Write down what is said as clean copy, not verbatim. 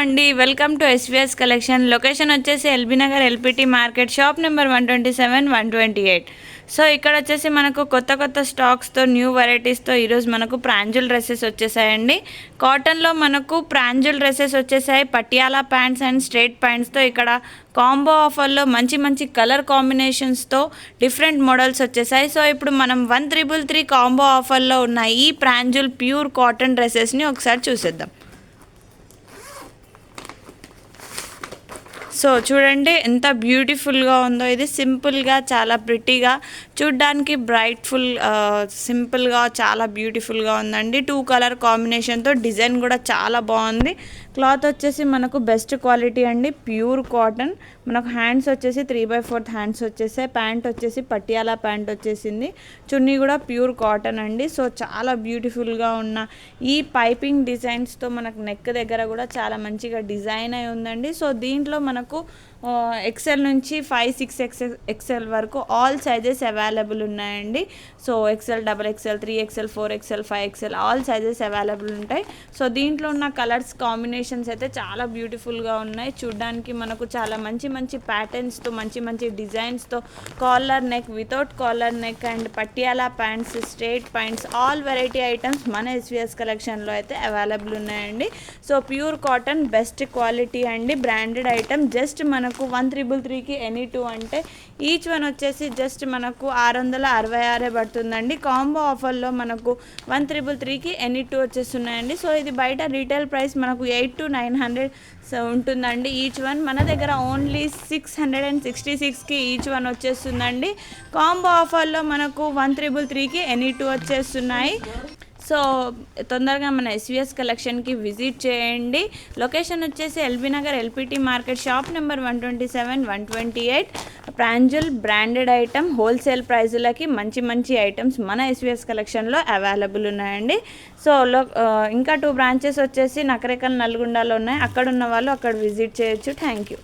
అండి, welcome to SVS collection. Location వచ్చేసి LB Nagar LPT market, shop number 127, 128. So ఇక్కడ వచ్చేసి మనకు కొత్త స్టాక్స్తో, న్యూ వెరైటీస్తో ఈరోజు మనకు ప్రాంజుల్ డ్రెస్సెస్ వచ్చేసాయండి. కాటన్లో మనకు ప్రాంజుల్ డ్రెస్సెస్ వచ్చేసాయి, పటియాలా ప్యాంట్స్ అండ్ స్ట్రైట్ ప్యాంట్స్తో. ఇక్కడ కాంబో ఆఫర్లో మంచి కలర్ కాంబినేషన్స్తో డిఫరెంట్ మోడల్స్ వచ్చేసాయి. సో ఇప్పుడు మనం 133 కాంబో ఆఫర్లో ఉన్న ఈ ప్రాంజుల్ ప్యూర్ కాటన్ డ్రెస్సెస్ని ఒకసారి చూసేద్దాం. సో చూడండి ఎంత బ్యూటిఫుల్గా ఉందో. ఇది సింపుల్గా, చాలా ప్రిటీగా, చూడ్డానికి బ్రైట్ఫుల్, సింపుల్గా చాలా బ్యూటిఫుల్గా ఉందండి. 2 కలర్ కాంబినేషన్తో డిజైన్ కూడా చాలా బాగుంది. క్లాత్ వచ్చేసి మనకు బెస్ట్ క్వాలిటీ అండి, ప్యూర్ కాటన్. మనకు హ్యాండ్స్ వచ్చేసి 3/4 హ్యాండ్స్ వచ్చేసాయి. ప్యాంట్ వచ్చేసి పటియాలా ప్యాంట్ వచ్చేసింది. చున్నీ కూడా ప్యూర్ కాటన్ అండి. సో చాలా బ్యూటిఫుల్గా ఉన్న ఈ పైపింగ్ డిజైన్స్తో మనకు నెక్ దగ్గర కూడా చాలా మంచిగా డిజైన్ అయి ఉందండి. సో దీంట్లో మనకు ఎక్సెల్ నుంచి 5, 6 ఎక్సెల్ వరకు ఆల్ సైజెస్ అవైలబుల్ ఉన్నాయండి. So XL, XXL, 3XL, 4XL, 5XL all sizes available ఉంటాయి. సో దీంట్లో ఉన్న కలర్స్ కాంబినేషన్స్ అయితే చాలా బ్యూటిఫుల్గా ఉన్నాయి. చూడ్డానికి మనకు చాలా మంచి ప్యాటర్న్స్తో, మంచి డిజైన్స్తో, collar neck, without collar neck and Patiala pants, straight pants, all variety items మన ఎస్విఎస్ కలెక్షన్లో అయితే అవైలబుల్ ఉన్నాయండి. So pure cotton, best quality అండి, బ్రాండెడ్ ఐటమ్. జస్ట్ మనకు 133కి ఎనీ 2 అంటే ఈచ్ వన్ వచ్చేసి జస్ట్ మనకు 666 పడుతుందండి. కాంబో ఆఫర్లో మనకు 133కి ఎనీ 2 వచ్చేస్తున్నాయండి. సో ఇది బయట రీటైల్ ప్రైస్ మనకు 800 to 900 ఉంటుందండి ఈచ్ వన్. మన దగ్గర ఓన్లీ 666కి ఈచ్ వన్ వచ్చేస్తుందండి. కాంబో ఆఫర్లో మనకు 133కి ఎనీ 2 వచ్చేస్తున్నాయి. సో తొందరగా మన ఎస్విఎస్ కలెక్షన్కి విజిట్ చేయండి. లొకేషన్ వచ్చేసి LB Nagar LPT market, shop number 127, 128. ప్రాంజుల్ branded item, wholesale ప్రైజులకి మంచి ఐటమ్స్ మన ఎస్విఎస్ కలెక్షన్లో అవైలబుల్ ఉన్నాయండి. సో ఇంకా 2 బ్రాంచెస్ వచ్చేసి నకరేకల్, నల్గొండలో ఉన్నాయి. అక్కడ ఉన్న వాళ్ళు అక్కడ విజిట్ చేయొచ్చు. Thank you.